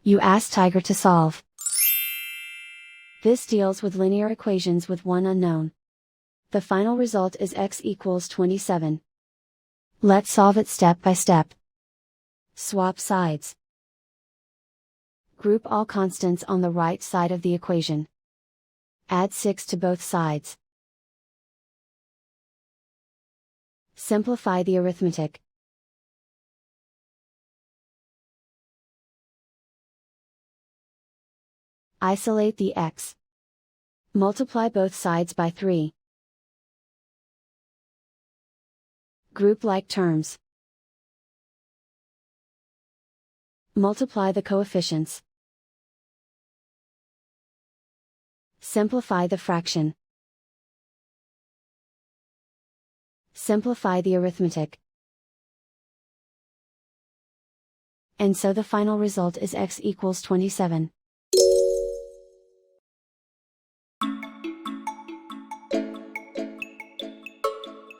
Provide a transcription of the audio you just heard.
You ask Tiger to solve. This deals with linear equations with one unknown. The final result is x equals 27. Let's solve it step by step. Swap sides. Group all constants on the right side of the equation. Add 6 to both sides. Simplify the arithmetic. Isolate the x. Multiply both sides by 3. Group like terms. Multiply the coefficients. Simplify the fraction. Simplify the arithmetic. And so the final result is x equals 27.